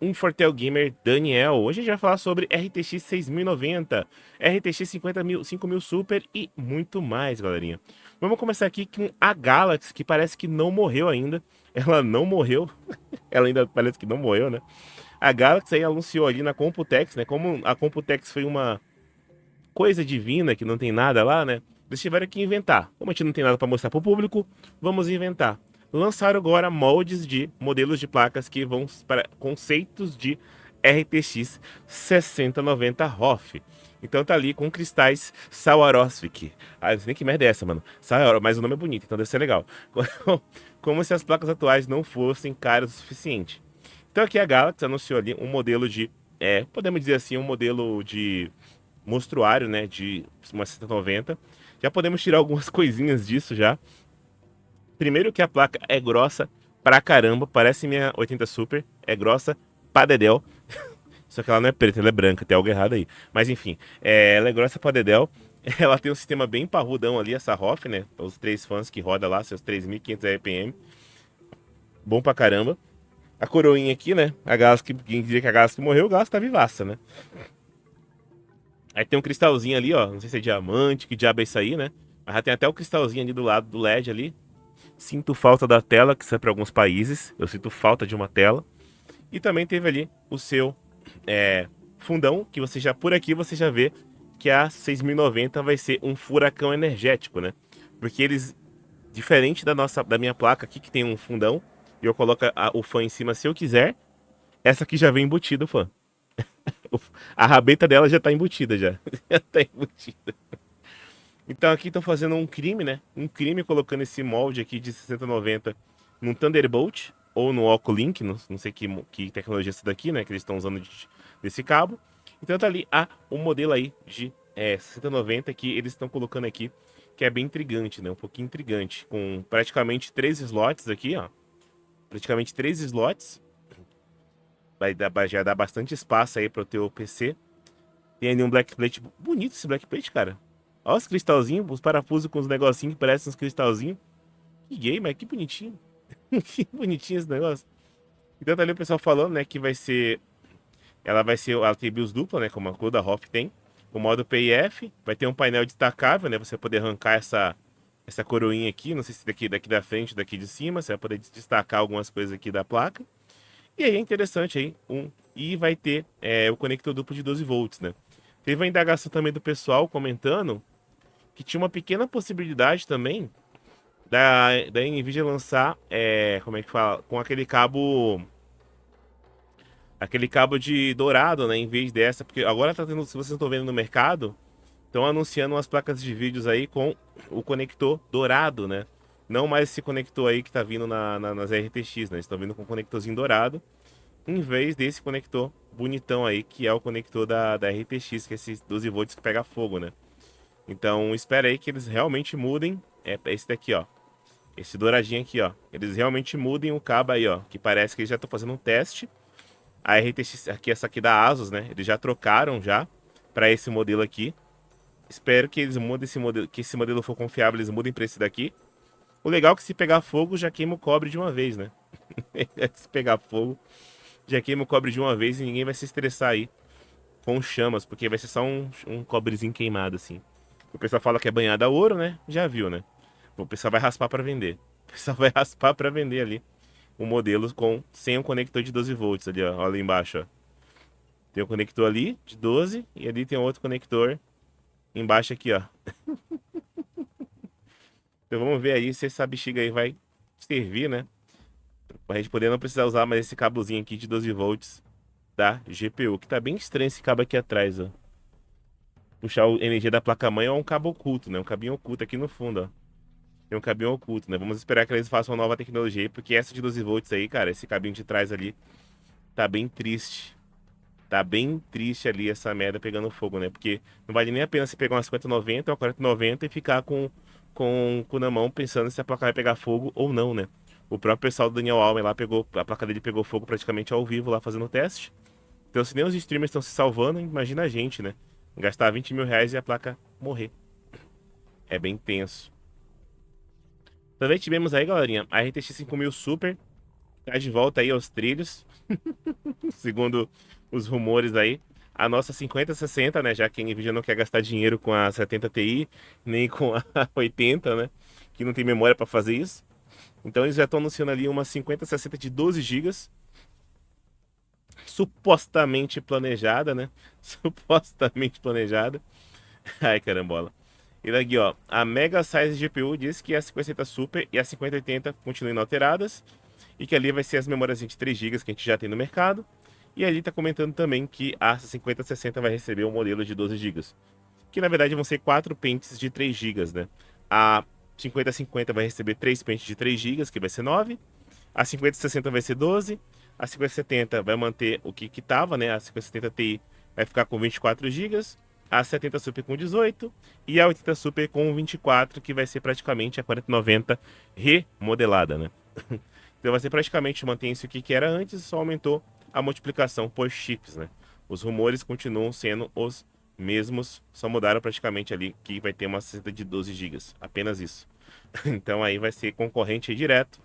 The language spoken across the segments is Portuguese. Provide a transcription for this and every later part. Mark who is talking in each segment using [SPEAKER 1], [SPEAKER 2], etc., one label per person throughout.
[SPEAKER 1] um Fortel Gamer Daniel. Hoje a gente vai falar sobre RTX 6090, RTX 50.000 Super e muito mais, galerinha. Vamos começar aqui com a Galaxy, que parece que não morreu ainda. Ela não morreu, ela ainda parece que não morreu, né? A Galaxy aí anunciou ali na Computex, né? Como a Computex foi uma coisa divina, que não tem nada lá, né? Eles tiveram que inventar. Como a gente não tem nada para mostrar para o público, vamos inventar. Lançaram agora moldes de modelos de placas que vão para conceitos de RTX 6090 ROF. Então tá ali com cristais Swarovski. Ah, nem que merda é essa, mano. Mas o nome é bonito, então deve ser legal. Como se as placas atuais não fossem caras o suficiente. Então aqui a Galaxy anunciou ali um modelo de, podemos dizer assim, um modelo de mostruário, né, de uma 7090. Já podemos tirar algumas coisinhas disso já. Primeiro que a placa é grossa pra caramba, parece minha 80 Super, é grossa pra dedéu. Só que ela não é preta, ela é branca, tem algo errado aí. Mas enfim, ela é grossa pra dedéu. Ela tem um sistema bem parrudão ali, essa ROF, né? Os três fãs que roda lá, seus 3.500 RPM. Bom pra caramba. A coroinha aqui, né? A Galaxy, quem diria que a Galaxy morreu, a Galaxy tá vivaça, né? Aí tem um cristalzinho ali, ó. Não sei se é diamante, que diabo é isso aí, né? Mas já tem até o cristalzinho ali do lado do LED ali. Sinto falta da tela, que isso é para alguns países. Eu sinto falta de uma tela. E também teve ali o seu fundão, que você já por aqui você já vê que a 6090 vai ser um furacão energético, né? Porque eles, diferente da minha placa aqui, que tem um fundão, e eu coloco o fã em cima se eu quiser, essa aqui já vem embutido o fã. A rabeta dela já tá embutida já. Já tá embutida. Então aqui estão fazendo um crime, né? Um crime colocando esse molde aqui de 6090 num Thunderbolt ou no Oculink, não sei que tecnologia é essa daqui, né? Que eles estão usando desse cabo. Então tá ali um modelo aí de 6090 que eles estão colocando aqui, que é bem intrigante, né? Um pouquinho intrigante, com praticamente três slots aqui, ó. Praticamente três slots. Já dar bastante espaço aí para o teu PC. Tem ali um backplate. Bonito esse backplate, cara. Olha os cristalzinhos, os parafusos com os negocinhos que parecem uns cristalzinhos. Que gay, mas que bonitinho. Que bonitinho esse negócio. Então tá ali o pessoal falando, né, que vai ser. Ela tem BIOS dupla, né, como a cor da ROF tem. O modo PIF, vai ter um painel destacável, né, você vai poder arrancar essa coroinha aqui, não sei se daqui da frente, daqui de cima, você vai poder destacar algumas coisas aqui da placa. E aí é interessante aí, e vai ter o conector duplo de 12 volts, né. Teve uma indagação também do pessoal comentando que tinha uma pequena possibilidade também da Nvidia lançar, como é que fala, com aquele cabo de dourado, né, em vez dessa, porque agora tá tendo, se vocês estão vendo no mercado, estão anunciando umas placas de vídeos aí com o conector dourado, né, não mais esse conector aí que tá vindo nas RTX, né, estão vindo com um conectorzinho dourado, em vez desse conector bonitão aí, que é o conector da RTX, que é esses 12 volts que pega fogo, né. Então, espera aí que eles realmente mudem. É esse daqui, ó. Esse douradinho aqui, ó. Eles realmente mudem o cabo aí, ó. Que parece que eles já estão fazendo um teste. A RTX, aqui, essa aqui da Asus, né? Eles já trocaram já para esse modelo aqui. Espero que eles mudem esse modelo, que esse modelo for confiável, eles mudem para esse daqui. O legal é que se pegar fogo, já queima o cobre de uma vez, né? Se pegar fogo, já queima o cobre de uma vez e ninguém vai se estressar aí com chamas, porque vai ser só um cobrezinho queimado, assim. O pessoal fala que é banhado a ouro, né? Já viu, né? O pessoal vai raspar para vender. O pessoal vai raspar para vender ali um modelo sem um conector de 12 volts ali, ó, ali embaixo, ó. Tem um conector ali de 12 e ali tem outro conector embaixo aqui, ó. Então vamos ver aí se essa bexiga aí vai servir, né? Pra gente poder não precisar usar mais esse cabozinho aqui de 12 volts da GPU, que tá bem estranho esse cabo aqui atrás, ó. Puxar a energia da placa-mãe é um cabo oculto, né? Um cabinho oculto aqui no fundo, ó. Tem um cabinho oculto, né? Vamos esperar que eles façam uma nova tecnologia aí, porque essa de 12 volts aí, cara, esse cabinho de trás ali, tá bem triste. Tá bem triste ali essa merda pegando fogo, né? Porque não vale nem a pena você pegar uma 5090 ou uma 4090 e ficar com o cu na mão pensando se a placa vai pegar fogo ou não, né? O próprio pessoal do Daniel Allen lá pegou, a placa dele pegou fogo praticamente ao vivo lá fazendo o teste. Então, se nem os streamers estão se salvando, imagina a gente, né? Gastar 20 mil reais e a placa morrer. É bem tenso. Também tivemos aí, galerinha, a RTX 5000 Super, Tá de volta aí aos trilhos, segundo os rumores aí. A nossa 5060, né? Já que a Nvidia não quer gastar dinheiro com a 70 Ti, nem com a 80, né? Que não tem memória para fazer isso. Então eles já estão anunciando ali uma 5060 de 12 gigas, supostamente planejada, né? Supostamente planejada. Ai, carambola. E aqui, ó, a Mega Size GPU diz que a 5080 Super e a 5080 continuam inalteradas e que ali vai ser as memórias de 3 gigas que a gente já tem no mercado. E ali tá comentando também que a 5060 vai receber um modelo de 12 gigas, que na verdade vão ser 4 pentes de 3 gigas, né? A 5050 vai receber 3 pentes de 3 gigas, que vai ser 9. A 5060 vai ser 12. A 5070 vai manter o que tava, né? A 5070 Ti vai ficar com 24 gigas. A 70 Super com 18 e a 80 Super com 24, que vai ser praticamente a 4090 remodelada, né? Então vai ser praticamente mantém isso aqui que era antes, só aumentou a multiplicação por chips, né? Os rumores continuam sendo os mesmos, só mudaram praticamente ali que vai ter uma 60 de 12 gigas, apenas isso. Então aí vai ser concorrente aí direto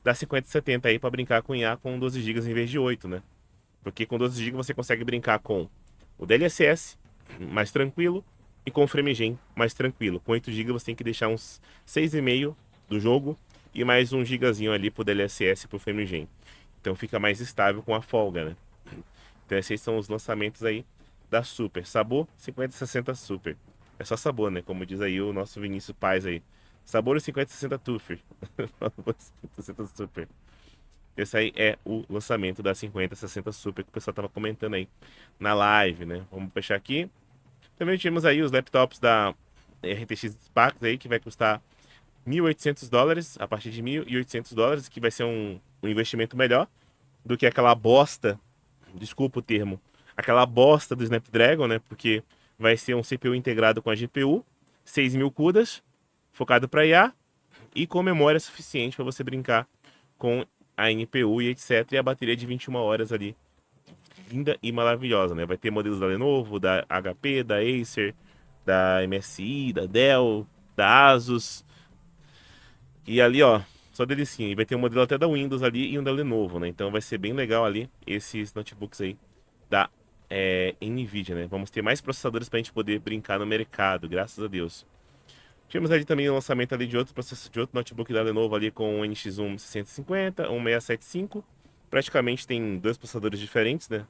[SPEAKER 1] da 5070 aí para brincar com IA com 12 gigas em vez de 8, né? Porque com 12 gigas você consegue brincar com o DLSS mais tranquilo e com o FrameGen mais tranquilo. Com 8 gigas você tem que deixar uns 6,5 do jogo e mais um gigazinho ali pro DLSS e pro FrameGen. Então fica mais estável com a folga, né? Então esses são os lançamentos aí da Super. Sabor 5060 Super. É só sabor, né? Como diz aí o nosso Vinícius Paz aí. Sabor 5060 Tufer. 5060 Super. Esse aí é o lançamento da 5060 Super que o pessoal tava comentando aí na live, né? Vamos fechar aqui. Também temos aí os laptops da RTX Spark aí que vai custar US$ 1.800, a partir de US$ 1.800, que vai ser um investimento melhor do que aquela bosta, desculpa o termo, aquela bosta do Snapdragon, né? Porque vai ser um CPU integrado com a GPU, 6.000 CUDAs, focado para IA e com memória suficiente para você brincar com a NPU e etc. E a bateria de 21 horas ali, linda e maravilhosa, né? Vai ter modelos da Lenovo, da HP, da Acer, da MSI, da Dell, da Asus. E ali, ó, só delicinha. E vai ter um modelo até da Windows ali e um da Lenovo, né? Então vai ser bem legal ali esses notebooks aí da Nvidia, né? Vamos ter mais processadores pra gente poder brincar no mercado, graças a Deus. Tivemos ali também o lançamento ali de outro processo, de outro notebook da Lenovo ali com um NX1 650, um 675. Praticamente tem dois processadores diferentes, né?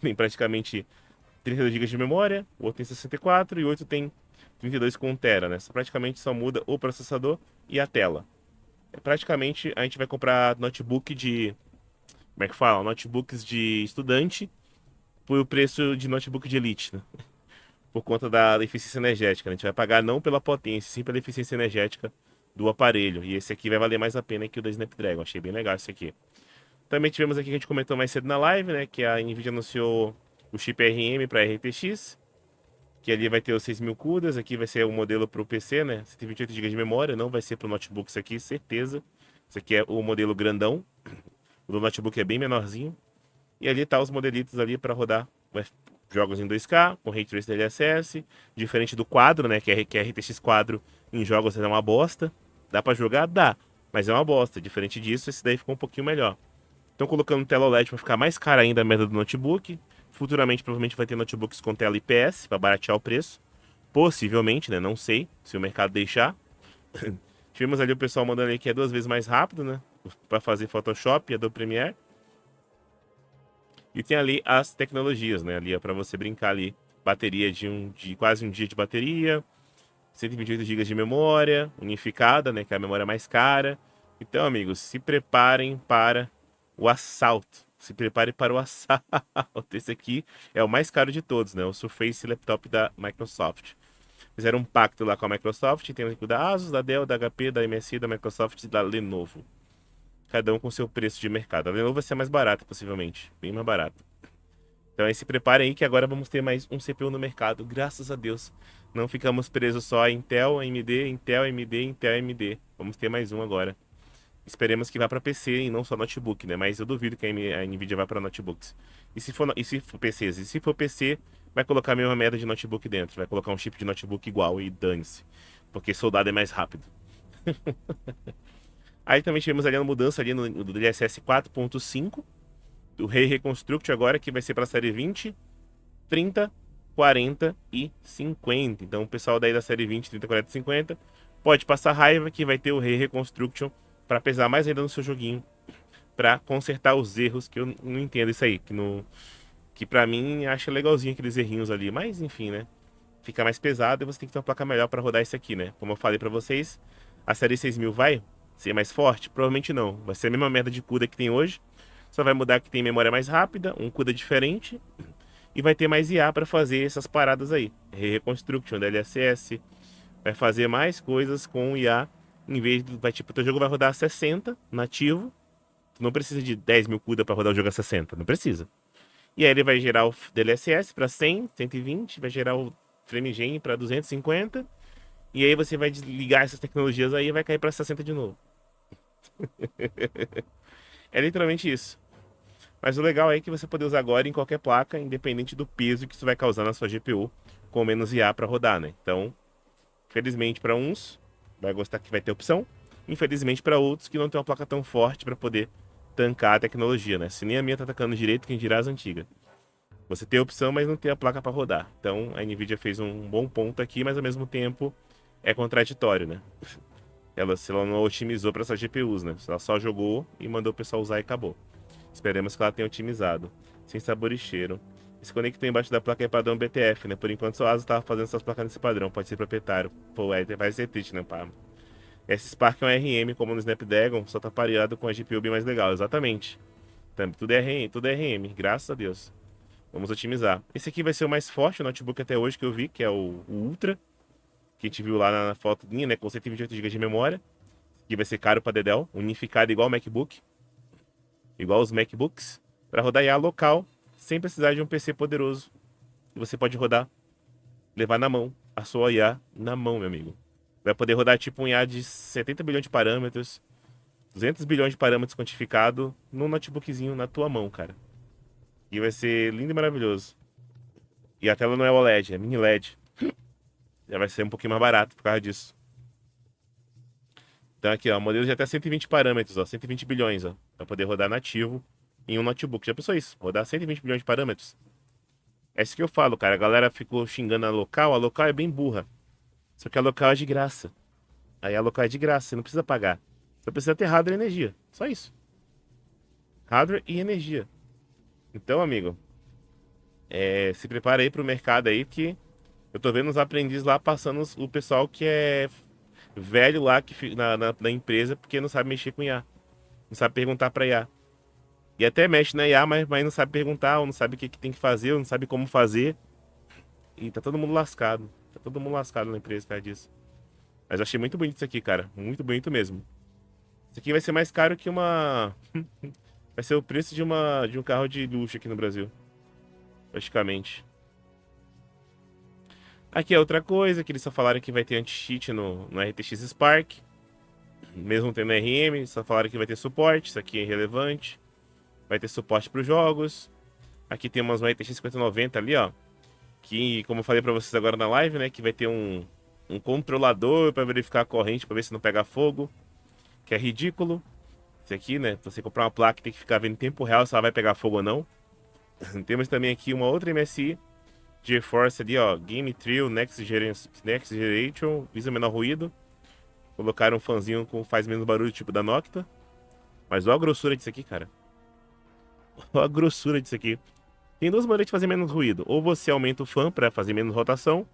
[SPEAKER 1] Tem praticamente 32 GB de memória, o outro tem 64 e o outro tem 32 com 1 tera, né? Praticamente só muda o processador e a tela. Praticamente a gente vai comprar notebook de, como é que fala? Notebooks de estudante por preço de notebook de elite, né? Por conta da eficiência energética, né? A gente vai pagar não pela potência, sim pela eficiência energética do aparelho. E esse aqui vai valer mais a pena que o da Snapdragon. Achei bem legal esse aqui. Também tivemos aqui que a gente comentou mais cedo na live, né? Que a Nvidia anunciou o chip RM para RTX, que ali vai ter os 6.000 CUDAs. Aqui vai ser o modelo para o PC, né? 128 GB de memória, não vai ser para o notebook isso aqui, certeza. Isso aqui é o modelo grandão. O do notebook é bem menorzinho. E ali tá os modelitos ali para rodar jogos em 2K, com Ray Tracing DLSS, diferente do quadro, né? Que é RTX quadro em jogos é uma bosta. Dá para jogar? Dá, mas é uma bosta. Diferente disso, esse daí ficou um pouquinho melhor. Estão colocando tela OLED para ficar mais cara ainda a média do notebook. Futuramente, provavelmente vai ter notebooks com tela IPS para baratear o preço. Possivelmente, né? Não sei se o mercado deixar. Tivemos ali o pessoal mandando aí que é 2 vezes mais rápido, né? Para fazer Photoshop e Adobe Premiere. E tem ali as tecnologias, né? Ali é para você brincar ali. Bateria de quase um dia de bateria. 128 GB de memória unificada, né? Que é a memória mais cara. Então, amigos, se preparem para o assalto. Se prepare para o assalto. Esse aqui é o mais caro de todos, né? O Surface Laptop da Microsoft. Fizeram um pacto lá com a Microsoft. Tem o da Asus, da Dell, da HP, da MSI, da Microsoft e da Lenovo. Cada um com seu preço de mercado. A Lenovo vai ser mais barata, possivelmente. Bem mais barata. Então aí se preparem aí que agora vamos ter mais um CPU no mercado. Graças a Deus. Não ficamos presos só a Intel, AMD, Intel, AMD, Intel, AMD. Vamos ter mais um agora. Esperemos que vá para PC e não só notebook, né? Mas eu duvido que a Nvidia vá para notebooks. E se for PCs? E se for PC, vai colocar a mesma merda de notebook dentro. Vai colocar um chip de notebook igual e dane-se. Porque soldado é mais rápido. Aí também tivemos ali a mudança ali no DLSS 4.5, do Ray Reconstruct agora, que vai ser para a série 20, 30, 40 e 50. Então o pessoal daí da série 20, 30, 40 e 50 pode passar raiva que vai ter o Ray Reconstruction para pesar mais ainda no seu joguinho, para consertar os erros, que eu não entendo isso aí, que pra mim acha legalzinho aqueles errinhos ali, mas enfim, né? Fica mais pesado e você tem que ter uma placa melhor para rodar isso aqui, né? Como eu falei para vocês, a série 6000 vai ser mais forte? Provavelmente não. Vai ser a mesma merda de CUDA que tem hoje, só vai mudar que tem memória mais rápida, um CUDA diferente e vai ter mais IA para fazer essas paradas aí. Reconstruction, DLSS, vai fazer mais coisas com IA, em vez de, vai, tipo, o teu jogo vai rodar a 60 nativo, tu não precisa de 10.000 CUDA para rodar o jogo a 60, não precisa. E aí ele vai gerar o DLSS para 100, 120, vai gerar o FrameGen para 250, e aí você vai desligar essas tecnologias aí e vai cair para 60 de novo. É literalmente isso. Mas o legal é que você pode usar agora em qualquer placa, independente do peso que isso vai causar na sua GPU, com menos IA para rodar, né? Então, felizmente para uns, vai gostar que vai ter opção. Infelizmente para outros que não tem uma placa tão forte para poder tancar a tecnologia, né? Se nem a minha tá atacando direito, quem dirá as antigas. Você tem a opção, mas não tem a placa para rodar. Então a Nvidia fez um bom ponto aqui, mas ao mesmo tempo é contraditório, né? Se ela não otimizou para essas GPUs, né? Ela só jogou e mandou o pessoal usar e acabou. Esperemos que ela tenha otimizado. Sem sabor e cheiro. Esse conector embaixo da placa é padrão BTF, né? Por enquanto só a ASUS tava fazendo essas placas nesse padrão. Pode ser proprietário. Pô, vai ser triste, né, pá? Esse Spark é um RM, como no Snapdragon, só tá pareado com a GPU bem mais legal. Exatamente. Tudo é RM, tudo é RM, graças a Deus. Vamos otimizar. Esse aqui vai ser o mais forte, o notebook até hoje que eu vi, que é o Ultra. Que a gente viu lá na foto minha, né? Com 128 GB de memória. Que vai ser caro pra Dedel. Unificado igual o MacBook. Igual os MacBooks. Para rodar IA local, sem precisar de um PC poderoso. E você pode rodar, levar na mão, a sua IA na mão, meu amigo. Vai poder rodar tipo um IA de 70 bilhões de parâmetros, 200 bilhões de parâmetros quantificado num notebookzinho na tua mão, cara. E vai ser lindo e maravilhoso. E a tela não é OLED, é mini LED. Já vai ser um pouquinho mais barato por causa disso. Então aqui, ó, modelo de até 120 parâmetros, ó, 120 bilhões, ó, para poder rodar nativo em um notebook. Já pensou isso? Rodar 120 bilhões de parâmetros? É isso que eu falo, cara. A galera ficou xingando a local é bem burra. Só que a local é de graça. Aí a local é de graça, você não precisa pagar. Você precisa ter hardware e energia. Só isso. Hardware e energia. Então, amigo, se prepara aí pro mercado aí, que eu tô vendo os aprendizes lá passando o pessoal que é velho lá na empresa, porque não sabe mexer com IA. Não sabe perguntar pra IA. E até mexe na IA, mas não sabe perguntar, ou não sabe o que tem que fazer, ou não sabe como fazer. E tá todo mundo lascado. Tá todo mundo lascado na empresa por causa disso. Mas eu achei muito bonito isso aqui, cara. Muito bonito mesmo. Isso aqui vai ser mais caro que uma... Vai ser o preço de um carro de luxo aqui no Brasil. Praticamente. Aqui é outra coisa, que eles só falaram que vai ter anti-cheat no RTX Spark. Mesmo tendo RM, só falaram que vai ter suporte. Isso aqui é irrelevante. Vai ter suporte para os jogos. Aqui tem umas RTX 5090 ali, ó. Que, como eu falei para vocês agora na live, né? Que vai ter um controlador para verificar a corrente, para ver se não pega fogo. Que é ridículo. Isso aqui, né? Você comprar uma placa tem que ficar vendo em tempo real se ela vai pegar fogo ou não. Temos também aqui uma outra MSI GeForce ali, ó. Game Trio Next Generation. Visa menor ruído. Colocaram um fãzinho com faz menos barulho, tipo da Noctua. Mas olha a grossura disso aqui, cara. Olha a grossura disso aqui. Tem duas maneiras de fazer menos ruído. Ou você aumenta o fan para fazer menos rotação,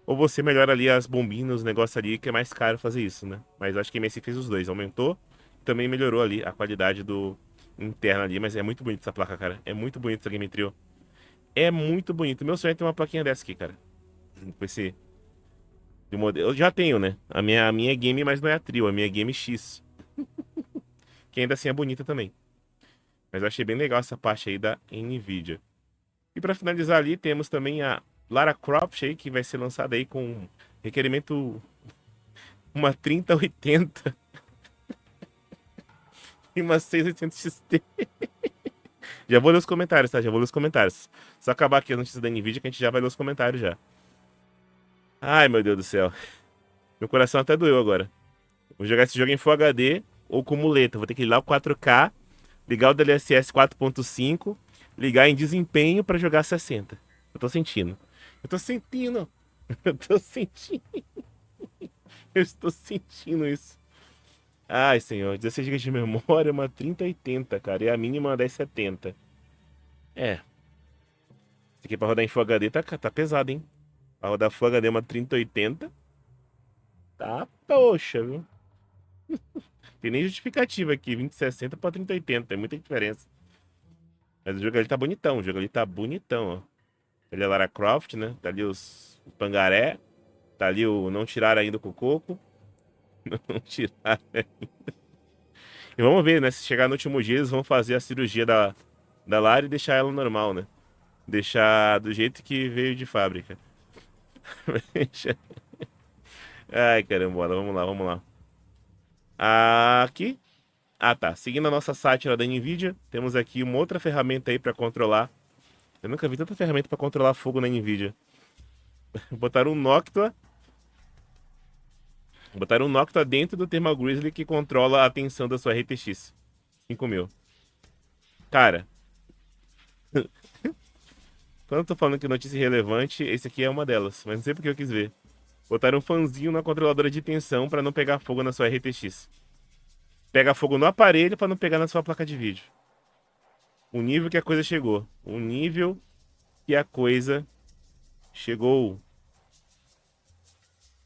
[SPEAKER 1] ou você melhora ali as bombinhas, os negócios ali, que é mais caro fazer isso, né? Mas acho que a MSI fez os dois. Aumentou e também melhorou ali a qualidade do interno ali. Mas é muito bonito essa placa, cara. É muito bonito essa Game Trio. É muito bonito. Meu sonho é ter uma plaquinha dessa aqui, cara. Com esse modelo. Eu já tenho, né? A minha é Game, mas não é a Trio. A minha é Game X. Que ainda assim é bonita também. Mas eu achei bem legal essa parte aí da Nvidia. E para finalizar ali, temos também a Lara Croft aí, que vai ser lançada aí com requerimento uma 3080 e uma 680 XT. Já vou ler os comentários, tá? Já vou ler os comentários. Só acabar aqui a notícia da Nvidia que a gente já vai ler os comentários já. Ai, meu Deus do céu. Meu coração até doeu agora. Vou jogar esse jogo em Full HD ou com muleta. Vou ter que ligar o 4K, ligar o DLSS 4.5, ligar em desempenho pra jogar 60. Eu tô sentindo. Eu tô sentindo. Eu tô sentindo. Eu estou sentindo isso. Ai, senhor. 16 GB de memória, uma 3080, cara. E a mínima é uma 1070. É. Isso aqui pra rodar em Full HD tá pesado, hein? Pra rodar Full HD uma 3080. Tá, poxa, viu? Tem nem justificativa aqui. 2060 pra 3080. Tem muita diferença. Mas o jogo ali tá bonitão. O jogo ali tá bonitão, ó. Ali é Lara Croft, né? Tá ali o Pangaré. Tá ali o Não Tiraram Ainda o Coco. Não tiraram. E vamos ver, né? Se chegar no último dia, eles vão fazer a cirurgia da Lara e deixar ela normal, né? Deixar do jeito que veio de fábrica. Ai, caramba, vamos lá, vamos lá. Aqui. Ah, tá. Seguindo a nossa sátira da NVIDIA, temos aqui uma outra ferramenta aí pra controlar. Eu nunca vi tanta ferramenta pra controlar fogo na NVIDIA. Botaram um Noctua. Botaram um Noctua dentro do Thermal Grizzly que controla a tensão da sua RTX 5000. Cara, quando eu tô falando que notícia irrelevante, esse aqui é uma delas, mas não sei porque eu quis ver. Botaram um fanzinho na controladora de tensão pra não pegar fogo na sua RTX. Pega fogo no aparelho pra não pegar na sua placa de vídeo. O nível que a coisa chegou. O nível que a coisa chegou.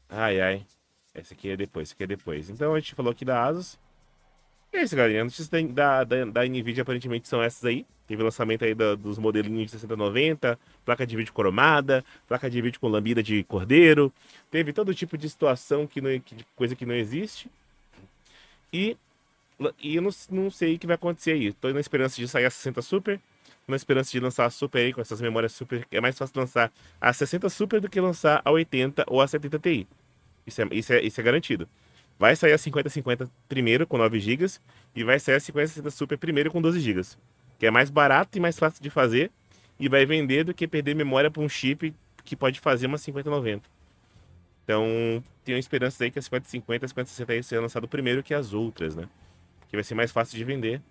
[SPEAKER 1] Ai, ai. Esse aqui é depois, esse aqui é depois. Então a gente falou aqui da Asus. E é isso, galera. As notícias da NVIDIA aparentemente são essas aí. Teve lançamento aí dos modelinhos de 6090, placa de vídeo cromada, placa de vídeo com lambida de cordeiro. Teve todo tipo de situação, de coisa que não existe. E, e eu não sei o que vai acontecer aí. Tô na esperança de sair a 60 Super. Tô na esperança de lançar a Super aí com essas memórias Super. É mais fácil lançar a 60 Super do que lançar a 80 ou a 70 Ti. Isso é garantido. Vai sair a 5050 primeiro com 9 gigas e vai sair a 5060 Super primeiro com 12 gigas, que é mais barato e mais fácil de fazer e vai vender do que perder memória para um chip que pode fazer uma 5090. Então, tenho esperança aí que a 5050 e a 5060 aí seja lançado primeiro que as outras, né? Que vai ser mais fácil de vender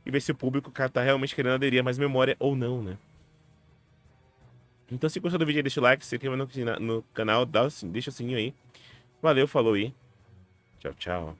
[SPEAKER 1] e ver se o público tá realmente querendo aderir a mais memória ou não, né? Então, se gostou do vídeo, aí, deixa o like, se inscreva no canal, deixa o sininho aí. Valeu, falou aí. Tchau, tchau.